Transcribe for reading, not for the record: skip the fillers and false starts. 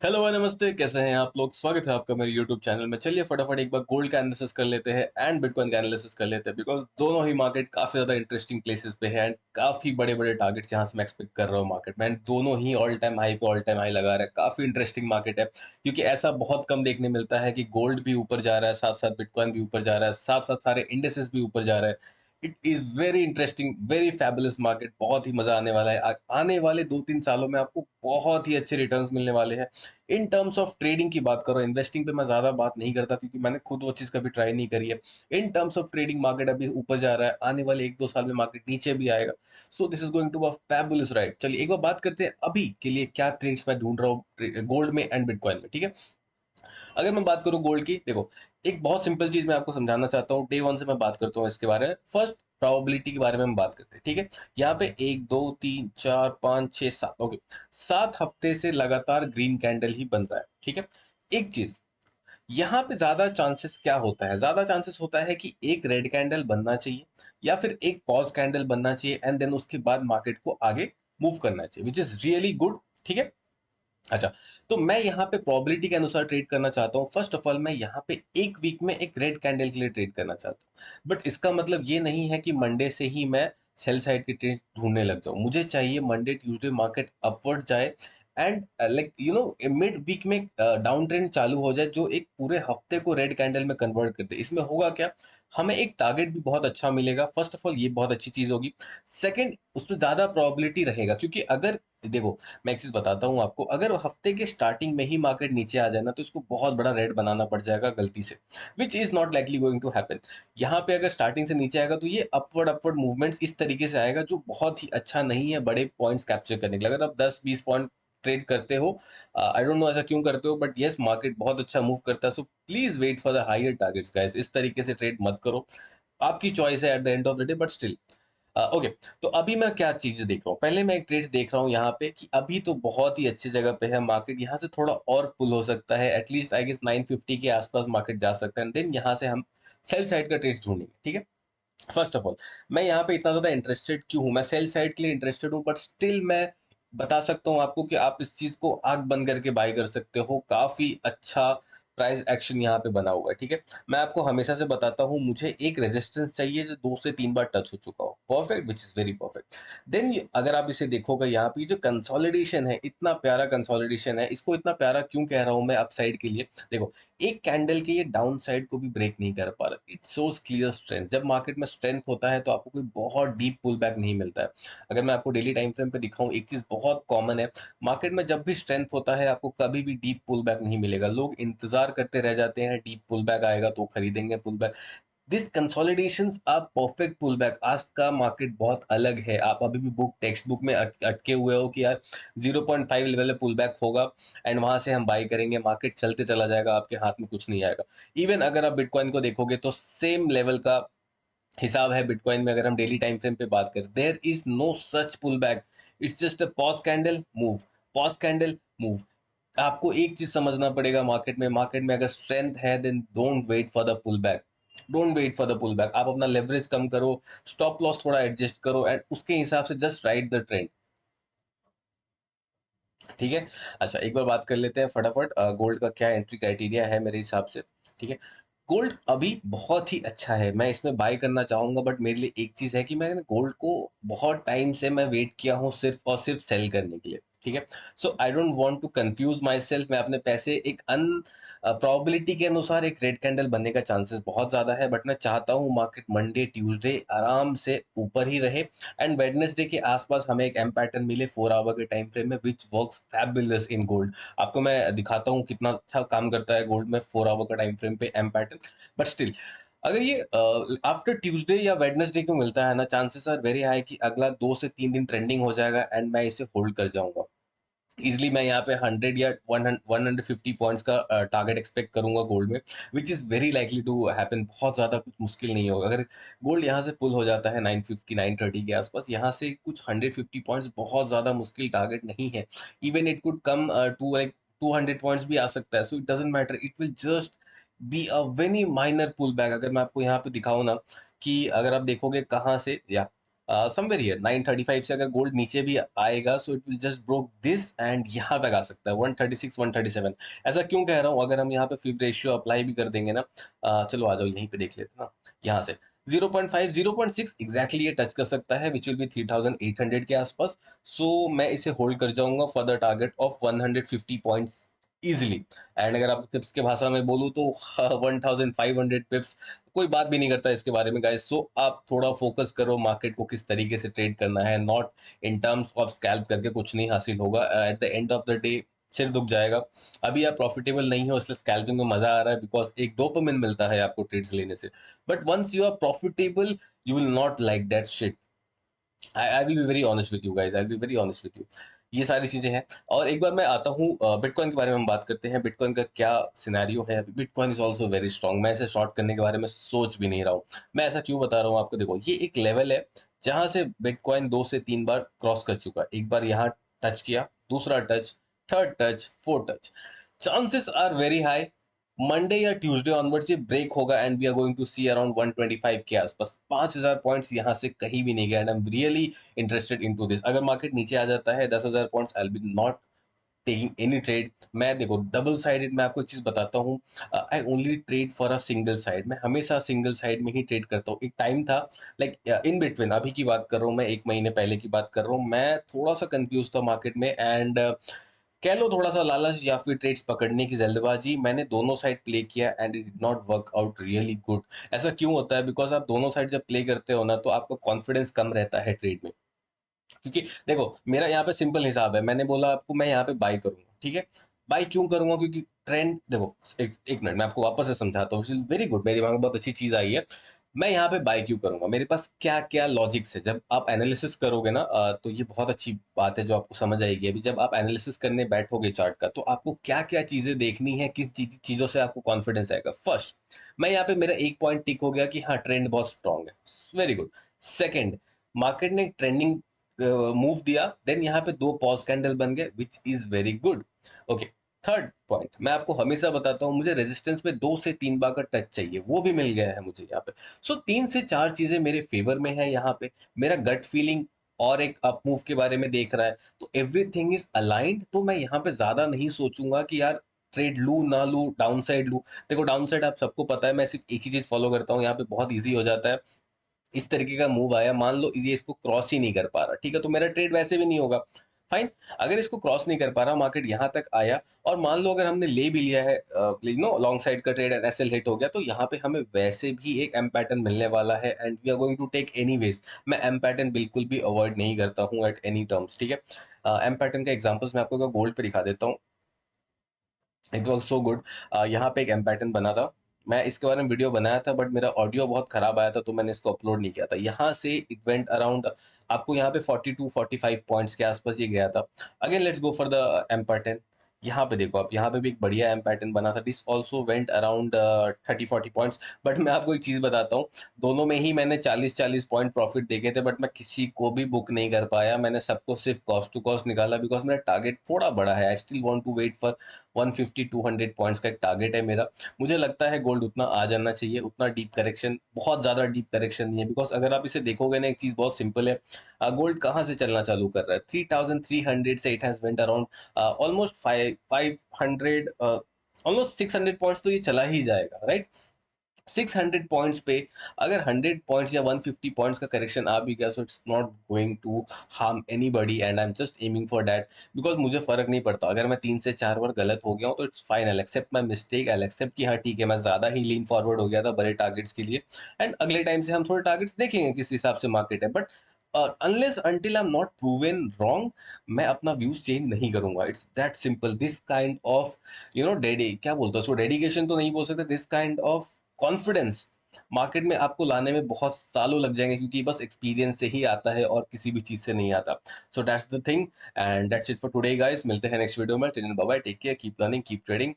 Hello भाई, नमस्ते। कैसे हैं आप लोग? स्वागत है आपका मेरे यूट्यूब चैनल में। चलिए फटाफट एक बार गोल्ड का एनालिसिस कर लेते हैं एंड बिटकॉइन का एनालिसिस कर लेते हैं, बिकॉज दोनों ही मार्केट काफी ज्यादा इंटरेस्टिंग प्लेसेस पे है एंड काफी बड़े बड़े टारगेट्स यहाँ से मैं एक्सपेक्ट कर रहा हूँ मार्केट में। एंड दोनों ही ऑल टाइम हाई पे ऑल टाइम हाई लगा रहा है। काफी इंटरेस्टिंग मार्केट है, क्योंकि ऐसा बहुत कम देखने मिलता है कि गोल्ड भी ऊपर जा रहा है, साथ साथ बिटकॉइन भी ऊपर जा रहा है, साथ साथ सारे इंडेसेस भी ऊपर जा रहे हैं। It is very interesting, very fabulous market. बहुत ही मजा आने वाला है। आने वाले 2-3 सालों में आपको बहुत ही अच्छे रिटर्न्स मिलने वाले हैं। इन टर्म्स ऑफ ट्रेडिंग की बात करो, इन्वेस्टिंग पे मैं ज्यादा बात नहीं करता, क्योंकि मैंने खुद वो चीज कभी ट्राई नहीं करी है। In terms of trading market अभी ऊपर जा रहा है, आने वाले 1-2 साल में मार्केट नीचे भी आएगा। So this is going to a fabulous ride. चलिए एक बार बात करते हैं अभी के लिए क्या ट्रेंड्स मैं ढूंढ रहा हूँ गोल्ड में एंड बिटकॉइन में, ठीक है। अगर मैं बात करूं गोल्ड की, देखो, एक बहुत सिंपल चीज मैं आपको समझाना चाहता हूँ। डे वन से मैं बात करता हूँ इसके बारे में। फर्स्ट, प्रोबेबिलिटी के बारे में हम बात करते हैं, ठीक है। यहाँ पे 1, 2, 3, 4, 5, 6, 7, ओके, 7 हफ्ते से लगातार ग्रीन कैंडल ही बन रहा है, ठीक है। एक चीज, यहाँ पे ज्यादा चांसेस क्या होता है? ज्यादा चांसेस होता है कि एक रेड कैंडल बनना चाहिए या फिर एक पॉज कैंडल बनना चाहिए एंड देन उसके बाद मार्केट को आगे मूव करना चाहिए, विच इज रियली गुड, ठीक है। अच्छा, तो मैं यहाँ पे प्रोबेबिलिटी के अनुसार ट्रेड करना चाहता हूँ। फर्स्ट ऑफ ऑल, मैं यहाँ पे एक वीक में एक रेड कैंडल के लिए ट्रेड करना चाहता हूँ, बट इसका मतलब ये नहीं है कि मंडे से ही मैं सेल साइड की ट्रेड ढूंढने लग जाऊँ। मुझे चाहिए मंडे ट्यूसडे मार्केट अपवर्ड जाए एंड लाइक मिड वीक में डाउन ट्रेंड चालू हो जाए, जो एक पूरे हफ्ते को रेड कैंडल में कन्वर्ट कर दे। इसमें होगा क्या, हमें एक टारगेट भी बहुत अच्छा मिलेगा। फर्स्ट ऑफ ऑल ये बहुत अच्छी चीज होगी। सेकंड, उसमें ज्यादा प्रोबेबिलिटी रहेगा, क्योंकि अगर देखो, मैं एक चीज बताता हूँ आपको, अगर हफ्ते के स्टार्टिंग में ही मार्केट नीचे आ जाए ना, तो इसको बहुत बड़ा रेड बनाना पड़ जाएगा गलती से, which is not likely going to happen. यहाँ पे अगर स्टार्टिंग से नीचे आएगा तो ये अपवर्ड अपवर्ड मूवमेंट्स इस तरीके से आएगा, जो बहुत ही अच्छा नहीं है बड़े पॉइंट्स कैप्चर करने के लिए। अगर आप 10-20 पॉइंट ट्रेड करते हो, आई डोंट नो ऐसा क्यों करते हो, बट यस, मार्केट बहुत अच्छा मूव करता है। So please wait for the higher targets guys. इस तरीके से ट्रेड मत करो। आपकी चॉइस है at the end of the day, but still okay. तो अभी मैं क्या चीज देख रहा हूँ, पहले मैं एक ट्रेड देख रहा हूँ यहाँ पे कि अभी तो बहुत ही अच्छी जगह पे है मार्केट। यहाँ से थोड़ा और पुल हो सकता है, एटलीस्ट आई गेस 950 के आसपास मार्केट जा सकता है, देन यहाँ से हम सेल साइड का ट्रेड ढूंढेंगे, ठीक है। फर्स्ट ऑफ ऑल, मैं यहाँ पे इतना ज्यादा इंटरेस्टेड क्यों हूँ? मैं सेल साइड के लिए इंटरेस्टेड हूँ, बट स्टिल मैं बता सकता हूँ आपको कि आप इस चीज को आंख बंद करके बाय कर सकते हो। काफी अच्छा प्राइस एक्शन यहाँ पे बना हुआ है, ठीक है। मैं आपको हमेशा से बताता हूँ, मुझे एक रेजिस्टेंस चाहिए जो 2 से 3 बार टच हो चुका हो। Perfect, which is very perfect. Then अगर आप इसे देखोगे, यहाँ पे जो कंसोलिडेशन है, इतना प्यारा कंसोलिडेशन है। इसको इतना प्यारा क्यों कह रहा हूँ मैं अपसाइड के लिए? देखो, एक कैंडल के ये डाउन साइड को भी ब्रेक नहीं कर पा रहा। It shows clear strength. जब मार्केट में स्ट्रेंथ होता है तो आपको कोई बहुत डीप पुल बैक नहीं मिलता है। अगर मैं आपको डेली टाइम फ्रेम पे दिखाऊं, एक चीज बहुत कॉमन है, मार्केट में जब भी स्ट्रेंथ होता है आपको कभी भी डीप पुल बैक नहीं मिलेगा। लोग इंतजार करते रह जाते हैं, डीप पुल बैक आएगा तो खरीदेंगे pull back. This consolidations are perfect pull back. आज का मार्केट बहुत अलग है। आप अभी भी टेक्स्ट बुक में अटके हुए हो कि यार 0.5 लेवल पुल बैक होगा एंड वहां से हम बाई करेंगे, मार्केट चलते चला जाएगा, आपके हाथ में कुछ नहीं आएगा। इवन अगर आप बिटकॉइन को देखोगे तो सेम लेवल का हिसाब है बिटकॉइन में। अगर हम डेली टाइम फ्रेम पे बात करें, there is no such pull back. It's just a pause candle move, pause candle move. आपको एक चीज समझना पड़ेगा, मार्केट में अगर स्ट्रेंथ है, then don't wait for the pull back. Don't wait for the pull back. आप अपना लेवरेज कम करो, स्टॉप लॉस थोड़ा एडजस्ट करो एंड उसके हिसाब से जस्ट राइड द ट्रेंड, ठीक है। अच्छा, एक बार बात कर लेते हैं फटाफट गोल्ड का क्या एंट्री क्राइटेरिया है मेरे हिसाब से, ठीक है। गोल्ड अभी बहुत ही अच्छा है, मैं इसमें बाय करना चाहूंगा, बट मेरे लिए एक चीज है कि मैं गोल्ड को बहुत टाइम से मैं वेट किया हूँ सिर्फ और सिर्फ सेल करने के लिए, ठीक है। So I don't want to confuse myself. मैं अपने पैसे एक अन प्रोबेबिलिटी के अनुसार, एक रेड कैंडल बनने का चांसेस बहुत ज्यादा है, बट मैं चाहता हूँ मार्केट मंडे ट्यूसडे आराम से ऊपर ही रहे एंड वेडनेसडे के आसपास हमें एक एम पैटर्न मिले 4 आवर के टाइम फ्रेम में, which works fabulous in gold. आपको मैं दिखाता हूँ कितना अच्छा काम करता है गोल्ड में 4 आवर का टाइम फ्रेम पे एम पैटर्न। बट स्टिल, अगर ये आफ्टर ट्यूसडे या वेडनेसडे को मिलता है ना, चांसेस आर वेरी हाई कि अगला 2 से 3 दिन ट्रेंडिंग हो जाएगा एंड मैं इसे होल्ड कर जाऊंगा। इजिली मैं यहाँ पे 100 या 150 पॉइंट्स का टारगेट एक्सपेक्ट करूंगा गोल्ड में, which is very likely to happen. बहुत ज्यादा कुछ मुश्किल नहीं होगा। अगर गोल्ड यहाँ से पुल हो जाता है 950 930 के आसपास, यहाँ से कुछ 150 पॉइंट्स बहुत ज्यादा मुश्किल टारगेट नहीं है। Even it could come to like 200 points भी आ सकता है। So it doesn't matter, it will just be a very minor pull back. अगर मैं आपको यहाँ पे दिखाऊं ना, कि अगर आप देखोगे कहाँ से, या समवेयर हियर 935 से अगर गोल्ड नीचे भी आएगा so it will just broke this and यहाँ तक आ सकता है 136 137। ऐसा क्यों कह रहा हूँ, अगर हम यहाँ पे फ्लिप रेशियो अप्लाई भी कर देंगे ना, चलो आ जाओ यहीं पे देख लेते हैं ना, यहाँ से 0.5 0.6 एग्जैक्टली ये टच कर सकता है विच विल बी 3800 के आसपास। सो मैं इसे होल्ड कर जाऊंगा for the target of 150 points easily. And अगर आप टिप्स के भाषा में बोलूँ तो 1500 पिप्स कोई बात भी नहीं करता इसके बारे में गाइस। सो आप थोड़ा फोकस करो मार्केट को किस तरीके से ट्रेड करना है, not in terms of scalp करके कुछ नहीं हासिल होगा। Eight the end of the day सिर दुख जाएगा। अभी आप प्रॉफिटेबल नहीं हो इसलिए स्कैल्पिंग में मजा आ रहा है बिकॉज एक डोपामिन मिलता है आपको ट्रेड्स लेने से, but once you are profitable you will not like that shit. I will be very honest with you guys, I will be very honest with you. ये सारी चीजें हैं। और एक बार मैं आता हूँ बिटकॉइन के बारे में हम बात करते हैं। बिटकॉइन का क्या सिनेरियो है अभी। Bitcoin is also very strong. मैं इसे शॉर्ट करने के बारे में सोच भी नहीं रहा हूँ। मैं ऐसा क्यों बता रहा हूँ आपको, देखो ये एक लेवल है जहां से बिटकॉइन 2 से 3 बार क्रॉस कर चुका है। एक बार यहाँ टच किया, दूसरा touch, third touch, fourth touch. Chances are very high Monday या ट्यूसडे ऑनवर्ड्स ये ब्रेक होगा and we are going to see around 125 के आसपास। 5000 पॉइंट्स यहाँ से कहीं भी नहीं गया and I am really interested into this. अगर मार्केट नीचे आ जाता है 10,000 points I will B not taking any trade. मैं देखो डबल साइडेड, मैं आपको एक चीज बताता हूँ, I only trade for a single side. मैं हमेशा सिंगल साइड में ही ट्रेड करता हूँ। एक टाइम था लाइक इन बिटवीन, अभी की बात कर रहा हूँ मैं, 1 महीने पहले की बात कर रहा हूँ, मैं थोड़ा सा कंफ्यूज था मार्केट में एंड कह लो थोड़ा सा लालच या फिर ट्रेड्स पकड़ने की जल्दबाजी, मैंने दोनों साइड प्ले किया and it did not work out really good. ऐसा क्यों होता है, बिकॉज आप दोनों साइड जब प्ले करते हो ना तो आपका कॉन्फिडेंस कम रहता है ट्रेड में। क्योंकि देखो मेरा यहाँ पे सिंपल हिसाब है, मैंने बोला आपको मैं यहाँ पे बाय करूंगा, ठीक है। बाय क्यों करूंगा, क्योंकि ट्रेंड देखो, एक मिनट मैं आपको वापस से समझाता हूँ, वेरी गुड, मेरे दिमाग में बहुत अच्छी चीज आई है। मैं यहाँ पे बाय क्यों करूंगा, मेरे पास क्या क्या लॉजिक्स है। जब आप एनालिसिस करोगे ना तो ये बहुत अच्छी बात है जो आपको समझ आएगी। अभी जब आप एनालिसिस करने बैठोगे चार्ट का तो आपको क्या क्या चीजें देखनी है, किस चीजों से आपको कॉन्फिडेंस आएगा। फर्स्ट, मैं यहाँ पे मेरा एक पॉइंट टिक हो गया कि हाँ ट्रेंड बहुत स्ट्रांग है, वेरी गुड। सेकंड, मार्केट ने ट्रेंडिंग मूव दिया, देन यहाँ पे 2 पॉज कैंडल बन गए विच is very good. Okay, third point मैं आपको हमेशा बताता हूँ, मुझे रेजिस्टेंस पे 2 से 3 बार का टच चाहिए, वो भी मिल गया है मुझे यहाँ पे। सो 3 से 4 चीजें मेरे फेवर में है यहाँ पे। मेरा गट फीलिंग और एक अप मूव के बारे में देख रहा है, तो एवरीथिंग इज अलाइंड। तो मैं यहाँ पे ज्यादा नहीं सोचूंगा कि यार ट्रेड लू ना लू, डाउन साइड लू। देखो डाउन साइड आप सबको पता है, मैं सिर्फ एक ही चीज फॉलो करता हूँ, यहाँ पे बहुत ईजी हो जाता है। इस तरीके का मूव आया, मान लो ये इसको क्रॉस ही नहीं कर पा रहा, ठीक है, तो मेरा ट्रेड वैसे भी नहीं होगा। फाइन। अगर इसको क्रॉस नहीं कर पा रहा, मार्केट यहाँ तक आया और मान लो अगर हमने ले भी लिया है लॉन्ग साइड का ट्रेड एंड एसएल हिट हो गया, तो यहाँ पे हमें वैसे भी एक एम पैटर्न मिलने वाला है and we are going to take anyways. मैं एम पैटर्न बिल्कुल भी अवॉइड नहीं करता हूँ एट एनी टर्म्स, ठीक है। एम पैटर्न का एग्जांपल्स मैं आपको गोल्ड पे दिखा देता हूँ। It was so good. यहाँ पे एक एम पैटर्न बना था, मैं इसके बारे में वीडियो बनाया था बट मेरा ऑडियो बहुत खराब आया था तो मैंने इसको अपलोड नहीं किया था। यहाँ से इट वेंट अराउंड, आपको यहाँ पे 42 45 पॉइंट्स के आसपास ये गया था। Again let's go for the M pattern. यहाँ पे देखो आप, यहाँ पे भी एक बढ़िया एम पैटर्न बना था, this also went around 30 40 points. But मैं आपको एक चीज बताता हूँ, दोनों में ही मैंने 40 40 पॉइंट प्रॉफिट देखे थे बट मैं किसी को भी बुक नहीं कर पाया। मैंने सबको सिर्फ कॉस्ट टू कॉस्ट निकाला बिकॉज मेरा टारगेट थोड़ा बड़ा है। I still want to wait for 150 200 points का एक टारगेट है मेरा। मुझे लगता है गोल्ड उतना आ जाना चाहिए, उतना डीप करेक्शन, बहुत ज्यादा डीप करेक्शन नहीं है। बिकॉज अगर आप इसे देखोगे ना, एक चीज बहुत सिंपल है, गोल्ड कहाँ से चलना चालू कर रहा है, 3300 से it has went around almost 500, almost 600 points तो ये चला ही जाएगा, राइट। 600 पॉइंट्स पे अगर 100 पॉइंट्स या 150 पॉइंट्स का करेक्शन आ भी गया, so it's not going to harm anybody and I am just aiming for that. Because मुझे फर्क नहीं पड़ता अगर मैं 3 से 4 बार गलत हो गया हूँ, तो it's fine, I accept my mistake, I accept कि हाँ ठीक है मैं ज्यादा ही लीन फॉरवर्ड हो गया था बड़े टारगेट्स के लिए एंड अगले टाइम से हम थोड़े टारगेट्स देखेंगे किस हिसाब से मार्केट है। But unless until I am not proven wrong, मैं अपना व्यूज चेंज नहीं करूंगा। It's that simple. This kind of daddy क्या बोलते हैं उसको, डेडिकेशन तो नहीं बोल सकते, this kind of confidence market में आपको लाने में बहुत सालों लग जाएंगे, क्योंकि बस एक्सपीरियंस से ही आता है और किसी भी चीज से नहीं आता। So that's the thing and that's it for today guys. मिलते हैं नेक्स्ट वीडियो में। Till then bye bye, take care, keep learning, keep trading.